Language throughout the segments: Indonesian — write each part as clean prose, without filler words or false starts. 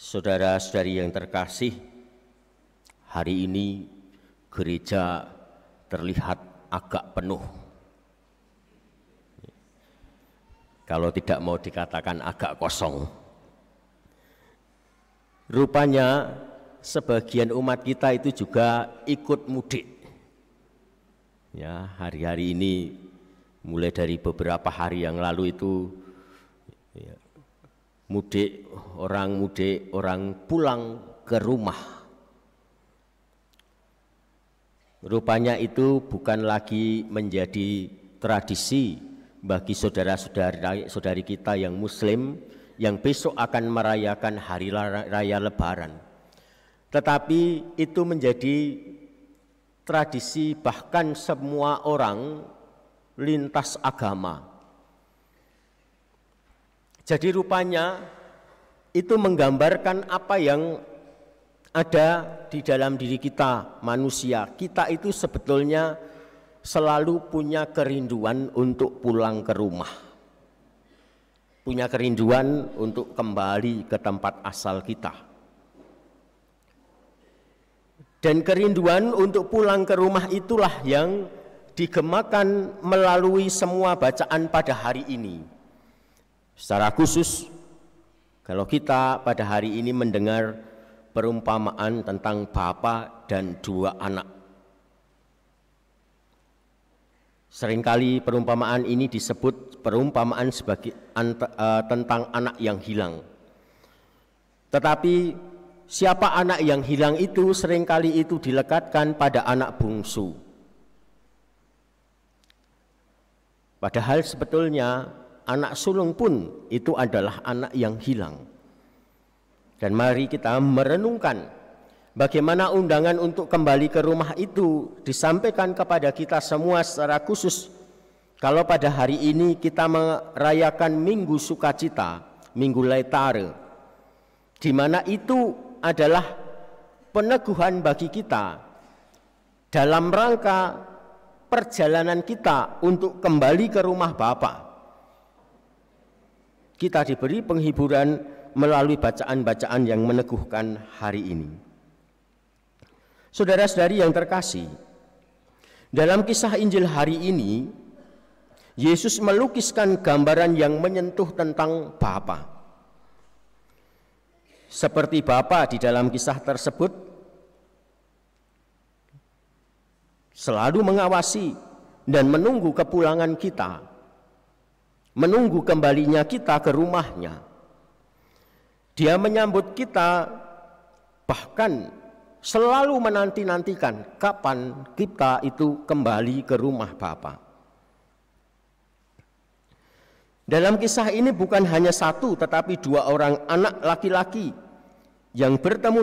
Saudara-saudari yang terkasih, hari ini gereja terlihat agak penuh. Kalau tidak mau dikatakan agak kosong. Rupanya sebagian umat kita itu juga ikut mudik. Ya, hari-hari ini mulai dari beberapa hari yang lalu itu ya, orang pulang ke rumah. Rupanya itu bukan lagi menjadi tradisi bagi saudara-saudari kita yang muslim yang besok akan merayakan hari raya Lebaran. Tetapi itu menjadi tradisi bahkan semua orang lintas agama. Jadi rupanya itu menggambarkan apa yang ada di dalam diri kita manusia. Kita itu sebetulnya selalu punya kerinduan untuk pulang ke rumah. Punya kerinduan untuk kembali ke tempat asal kita. Dan kerinduan untuk pulang ke rumah itulah yang digemakan melalui semua bacaan pada hari ini. Secara khusus, kalau kita pada hari ini mendengar perumpamaan tentang bapa dan dua anak. Seringkali perumpamaan ini disebut perumpamaan tentang anak yang hilang. Tetapi siapa anak yang hilang itu seringkali itu dilekatkan pada anak bungsu. Padahal sebetulnya anak sulung pun itu adalah anak yang hilang. Dan mari kita merenungkan bagaimana undangan untuk kembali ke rumah itu disampaikan kepada kita semua secara khusus. Kalau pada hari ini kita merayakan Minggu Sukacita, Minggu Laetare, di mana itu adalah peneguhan bagi kita dalam rangka perjalanan kita untuk kembali ke rumah Bapa. Kita diberi penghiburan melalui bacaan-bacaan yang meneguhkan hari ini. Saudara-saudari yang terkasih, dalam kisah Injil hari ini, Yesus melukiskan gambaran yang menyentuh tentang Bapa. Seperti Bapa di dalam kisah tersebut selalu mengawasi dan menunggu kepulangan kita, menunggu kembalinya kita ke rumahnya. Dia menyambut kita, bahkan selalu menanti-nantikan kapan kita itu kembali ke rumah Bapa. Dalam kisah ini bukan hanya satu tetapi dua orang anak laki-laki yang bertemu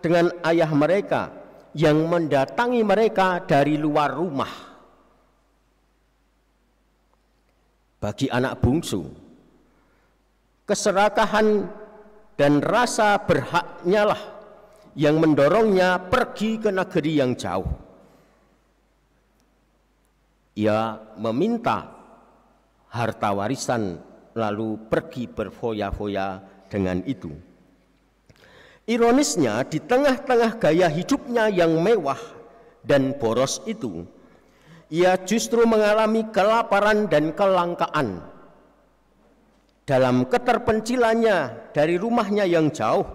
dengan ayah mereka yang mendatangi mereka dari luar rumah. Bagi anak bungsu, keserakahan dan rasa berhaknya lah yang mendorongnya pergi ke negeri yang jauh. Ia meminta harta warisan lalu pergi berfoya-foya dengan itu. Ironisnya di tengah-tengah gaya hidupnya yang mewah dan boros itu, ia justru mengalami kelaparan dan kelangkaan. Dalam keterpencilannya dari rumahnya yang jauh,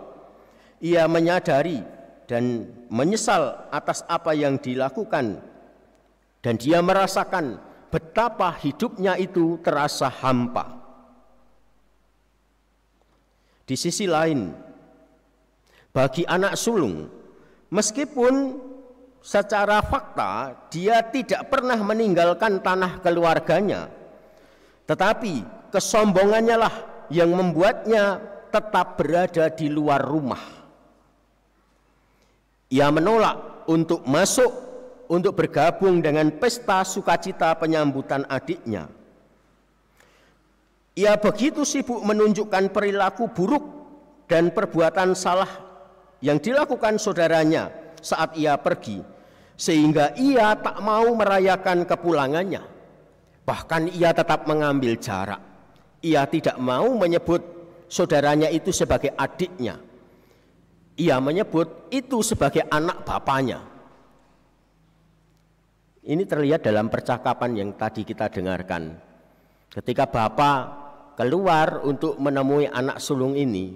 ia menyadari dan menyesal atas apa yang dilakukan, dan dia merasakan betapa hidupnya itu terasa hampa. Di sisi lain, bagi anak sulung, meskipun secara fakta dia tidak pernah meninggalkan tanah keluarganya, tetapi kesombongannya lah yang membuatnya tetap berada di luar rumah. Ia menolak untuk masuk untuk bergabung dengan pesta sukacita penyambutan adiknya. Ia begitu sibuk menunjukkan perilaku buruk dan perbuatan salah yang dilakukan saudaranya saat ia pergi, sehingga ia tak mau merayakan kepulangannya. Bahkan ia tetap mengambil jarak. Ia tidak mau menyebut saudaranya itu sebagai adiknya. Ia menyebut itu sebagai anak bapaknya. Ini terlihat dalam percakapan yang tadi kita dengarkan. Ketika bapak keluar untuk menemui anak sulung ini,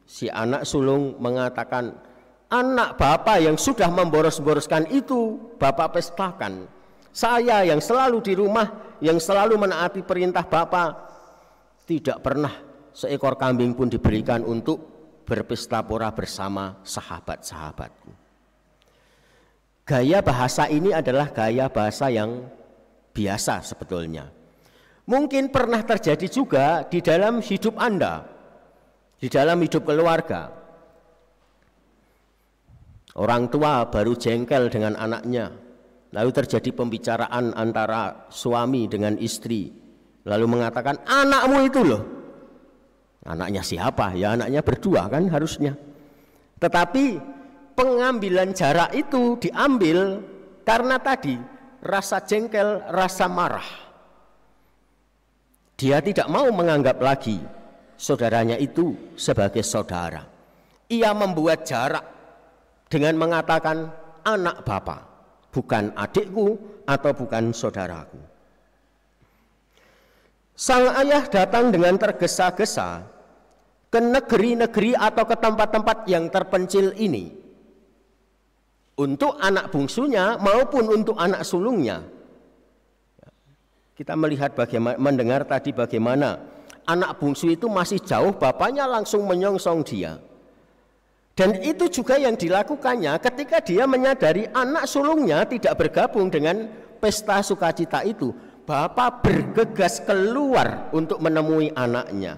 si anak sulung mengatakan, anak bapak yang sudah memboros-boroskan itu bapak pestakan. Saya yang selalu di rumah, yang selalu menaati perintah bapak, tidak pernah seekor kambing pun diberikan untuk berpesta pora bersama sahabat-sahabatku. Gaya bahasa ini adalah gaya bahasa yang biasa sebetulnya. Mungkin pernah terjadi juga di dalam hidup Anda, di dalam hidup keluarga. Orang tua baru jengkel dengan anaknya, lalu terjadi pembicaraan antara suami dengan istri, lalu mengatakan, anakmu itu loh. Anaknya siapa? Ya anaknya berdua kan harusnya. Tetapi pengambilan jarak itu diambil karena tadi rasa jengkel, rasa marah. Dia tidak mau menganggap lagi saudaranya itu sebagai saudara. Ia membuat jarak dengan mengatakan anak bapak, bukan adikku atau bukan saudaraku. Sang ayah datang dengan tergesa-gesa ke negeri-negeri atau ke tempat-tempat yang terpencil ini untuk anak bungsunya maupun untuk anak sulungnya. Kita melihat bagaimana, mendengar tadi bagaimana anak bungsu itu masih jauh, bapaknya langsung menyongsong dia. Dan itu juga yang dilakukannya ketika dia menyadari anak sulungnya tidak bergabung dengan pesta sukacita itu. Bapak bergegas keluar untuk menemui anaknya.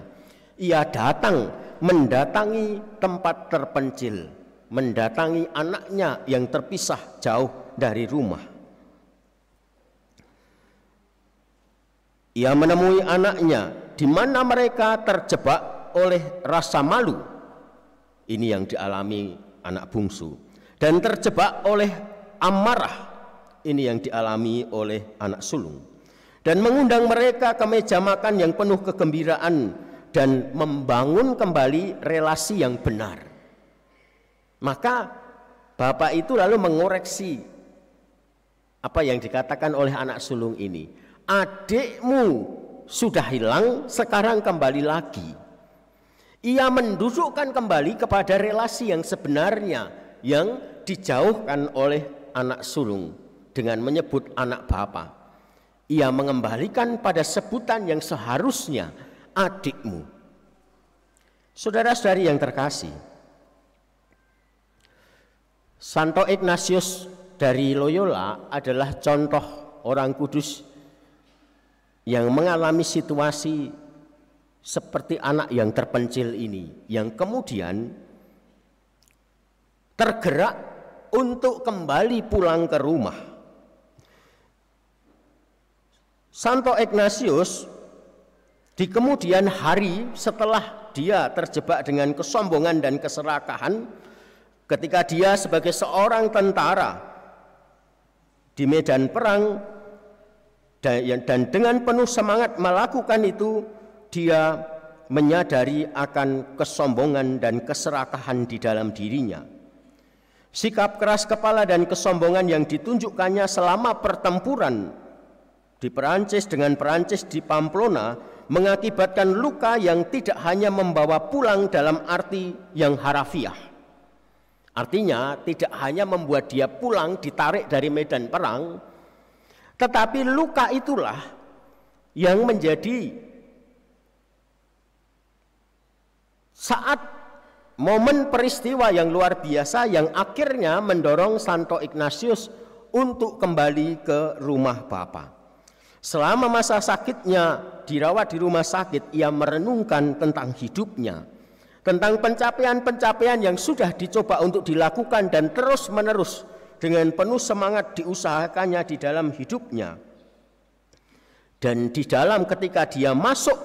Ia datang mendatangi tempat terpencil, mendatangi anaknya yang terpisah jauh dari rumah. Ia menemui anaknya di mana mereka terjebak oleh rasa malu. Ini yang dialami anak bungsu. Dan terjebak oleh amarah. Ini yang dialami oleh anak sulung. Dan mengundang mereka ke meja makan yang penuh kegembiraan dan membangun kembali relasi yang benar. Maka bapak itu lalu mengoreksi apa yang dikatakan oleh anak sulung ini. Adikmu sudah hilang, sekarang kembali lagi. Ia mendudukkan kembali kepada relasi yang sebenarnya yang dijauhkan oleh anak sulung dengan menyebut anak bapa. Ia mengembalikan pada sebutan yang seharusnya adikmu. Saudara-saudari yang terkasih, Santo Ignatius dari Loyola adalah contoh orang kudus yang mengalami situasi seperti anak yang terpencil ini, yang kemudian tergerak untuk kembali pulang ke rumah. Santo Ignatius di kemudian hari setelah dia terjebak dengan kesombongan dan keserakahan, ketika dia sebagai seorang tentara di medan perang dan dengan penuh semangat melakukan itu, dia menyadari akan kesombongan dan keserakahan di dalam dirinya. Sikap keras kepala dan kesombongan yang ditunjukkannya selama pertempuran di Perancis dengan Perancis di Pamplona mengakibatkan luka yang tidak hanya membawa pulang dalam arti yang harafiah. Artinya tidak hanya membuat dia pulang ditarik dari medan perang, tetapi luka itulah yang menjadi saat momen peristiwa yang luar biasa yang akhirnya mendorong Santo Ignatius untuk kembali ke rumah Bapa. Selama masa sakitnya dirawat di rumah sakit, ia merenungkan tentang hidupnya, tentang pencapaian-pencapaian yang sudah dicoba untuk dilakukan dan terus-menerus dengan penuh semangat diusahakannya di dalam hidupnya. Dan di dalam ketika dia masuk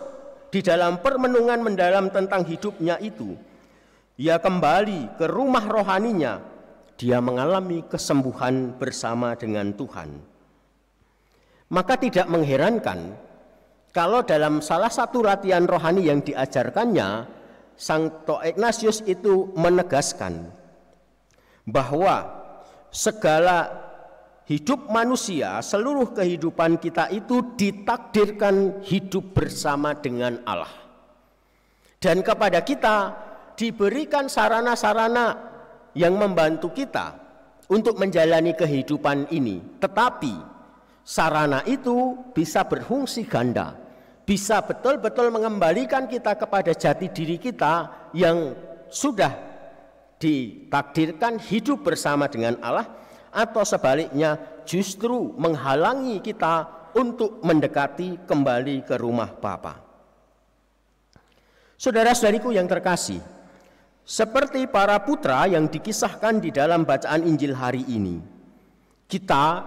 di dalam permenungan mendalam tentang hidupnya itu, ia kembali ke rumah rohaninya, dia mengalami kesembuhan bersama dengan Tuhan. Maka tidak mengherankan kalau dalam salah satu latihan rohani yang diajarkannya, Santo Ignatius itu menegaskan bahwa segala hidup manusia, seluruh kehidupan kita itu ditakdirkan hidup bersama dengan Allah. Dan kepada kita diberikan sarana-sarana yang membantu kita untuk menjalani kehidupan ini. Tetapi sarana itu bisa berfungsi ganda, bisa betul-betul mengembalikan kita kepada jati diri kita yang sudah ditakdirkan hidup bersama dengan Allah, atau sebaliknya justru menghalangi kita untuk mendekati kembali ke rumah Bapa. Saudara-saudariku yang terkasih, seperti para putra yang dikisahkan di dalam bacaan Injil hari ini, kita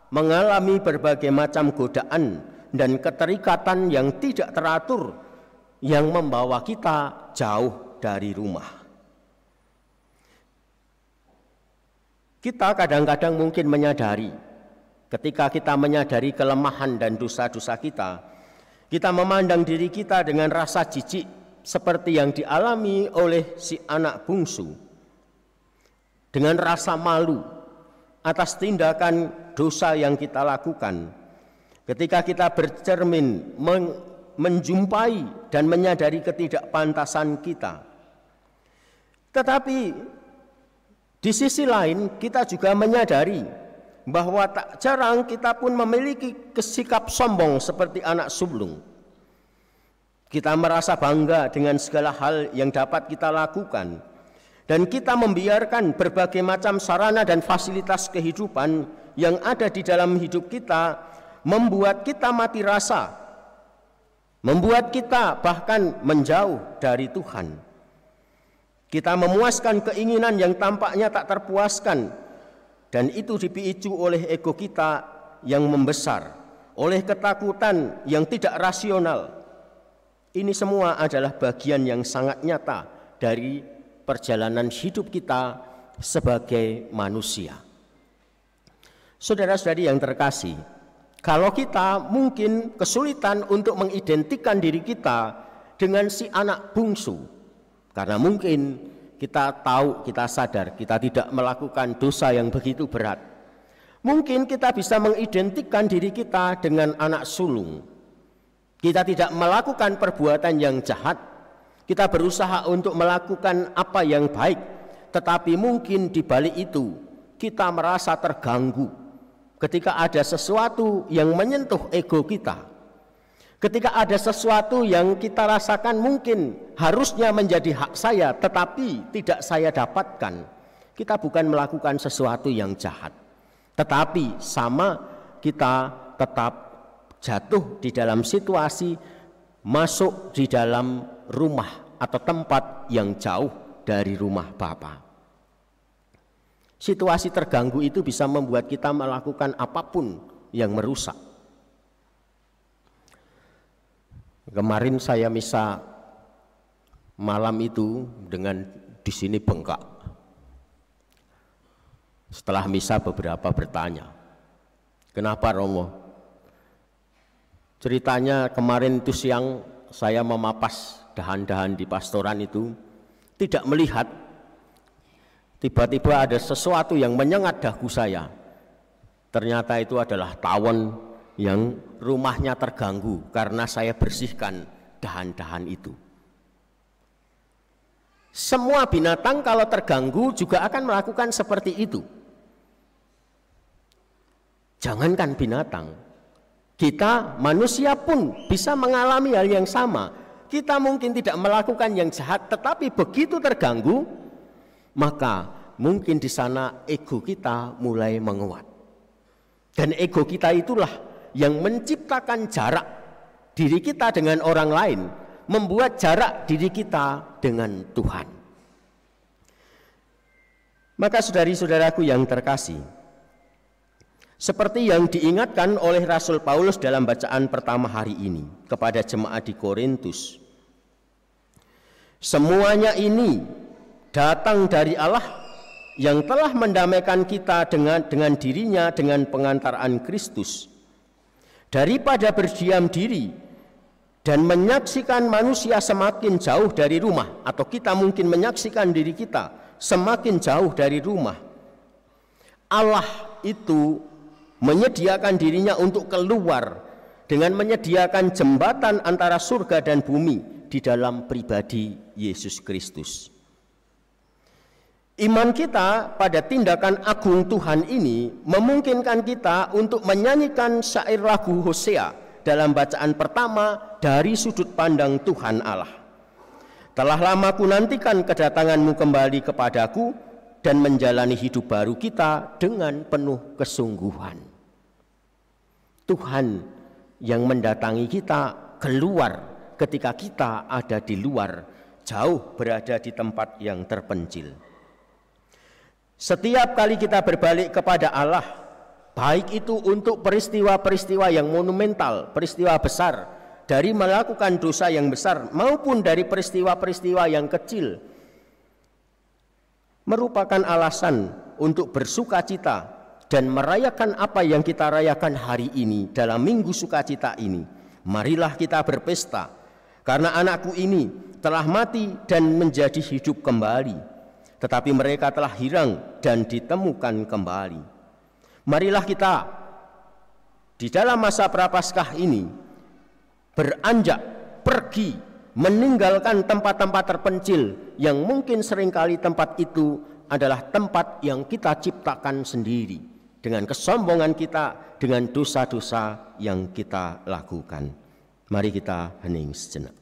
mengalami berbagai macam godaan dan keterikatan yang tidak teratur yang membawa kita jauh dari rumah. Kita kadang-kadang mungkin menyadari, ketika kita menyadari kelemahan dan dosa-dosa kita, kita memandang diri kita dengan rasa jijik seperti yang dialami oleh si anak bungsu, dengan rasa malu atas tindakan dosa yang kita lakukan. Ketika kita bercermin, menjumpai dan menyadari ketidakpantasan kita. Tetapi di sisi lain kita juga menyadari bahwa tak jarang kita pun memiliki sikap sombong seperti anak sulung. Kita merasa bangga dengan segala hal yang dapat kita lakukan, dan kita membiarkan berbagai macam sarana dan fasilitas kehidupan yang ada di dalam hidup kita membuat kita mati rasa, membuat kita bahkan menjauh dari Tuhan. Kita memuaskan keinginan yang tampaknya tak terpuaskan, dan itu dipicu oleh ego kita yang membesar, oleh ketakutan yang tidak rasional. Ini semua adalah bagian yang sangat nyata dari perjalanan hidup kita sebagai manusia. Saudara-saudari yang terkasih, kalau kita mungkin kesulitan untuk mengidentikan diri kita dengan si anak bungsu, karena mungkin kita tahu, kita sadar kita tidak melakukan dosa yang begitu berat. Mungkin kita bisa mengidentikan diri kita dengan anak sulung. Kita tidak melakukan perbuatan yang jahat, kita berusaha untuk melakukan apa yang baik, tetapi mungkin di balik itu kita merasa terganggu ketika ada sesuatu yang menyentuh ego kita, ketika ada sesuatu yang kita rasakan mungkin harusnya menjadi hak saya tetapi tidak saya dapatkan. Kita bukan melakukan sesuatu yang jahat, tetapi sama kita tetap jatuh di dalam situasi masuk di dalam rumah atau tempat yang jauh dari rumah Bapa. Situasi terganggu itu bisa membuat kita melakukan apapun yang merusak. Kemarin saya misa malam itu dengan di sini bengkak. Setelah misa beberapa bertanya, kenapa Romo? Ceritanya kemarin itu siang saya memapas dahan-dahan di pastoran itu, tidak melihat. Tiba-tiba ada sesuatu yang menyengat dagu saya. Ternyata itu adalah tawon yang rumahnya terganggu karena saya bersihkan dahan-dahan itu. Semua binatang kalau terganggu juga akan melakukan seperti itu. Jangankan binatang, kita manusia pun bisa mengalami hal yang sama. Kita mungkin tidak melakukan yang jahat, tetapi begitu terganggu, maka mungkin di sana ego kita mulai menguat. Dan ego kita itulah yang menciptakan jarak diri kita dengan orang lain, membuat jarak diri kita dengan Tuhan. Maka saudari-saudaraku yang terkasih, seperti yang diingatkan oleh Rasul Paulus dalam bacaan pertama hari ini kepada jemaat di Korintus, semuanya ini datang dari Allah yang telah mendamaikan kita dengan dirinya dengan pengantaran Kristus. Daripada berdiam diri dan menyaksikan manusia semakin jauh dari rumah, atau kita mungkin menyaksikan diri kita semakin jauh dari rumah, Allah itu menyediakan dirinya untuk keluar dengan menyediakan jembatan antara surga dan bumi di dalam pribadi Yesus Kristus. Iman kita pada tindakan agung Tuhan ini memungkinkan kita untuk menyanyikan syair lagu Hosea dalam bacaan pertama dari sudut pandang Tuhan Allah. Telah lama ku nantikan kedatanganmu kembali kepadaku dan menjalani hidup baru kita dengan penuh kesungguhan. Tuhan yang mendatangi kita keluar ketika kita ada di luar, jauh berada di tempat yang terpencil. Setiap kali kita berbalik kepada Allah, baik itu untuk peristiwa-peristiwa yang monumental, peristiwa besar, dari melakukan dosa yang besar, maupun dari peristiwa-peristiwa yang kecil, merupakan alasan untuk bersuka cita dan merayakan apa yang kita rayakan hari ini dalam Minggu Sukacita ini. Marilah kita berpesta, karena anakku ini telah mati dan menjadi hidup kembali, tetapi mereka telah hilang dan ditemukan kembali. Marilah kita di dalam masa Prapaskah ini beranjak pergi meninggalkan tempat-tempat terpencil yang mungkin seringkali tempat itu adalah tempat yang kita ciptakan sendiri dengan kesombongan kita, dengan dosa-dosa yang kita lakukan. Mari kita hening sejenak.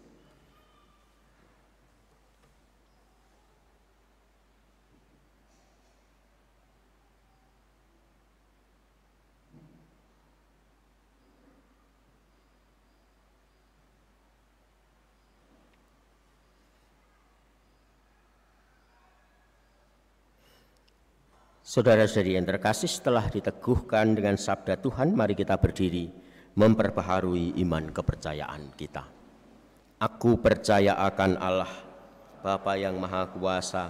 Saudara-saudari yang terkasih, setelah diteguhkan dengan sabda Tuhan, mari kita berdiri memperbaharui iman kepercayaan kita. Aku percaya akan Allah, Bapa yang Maha Kuasa,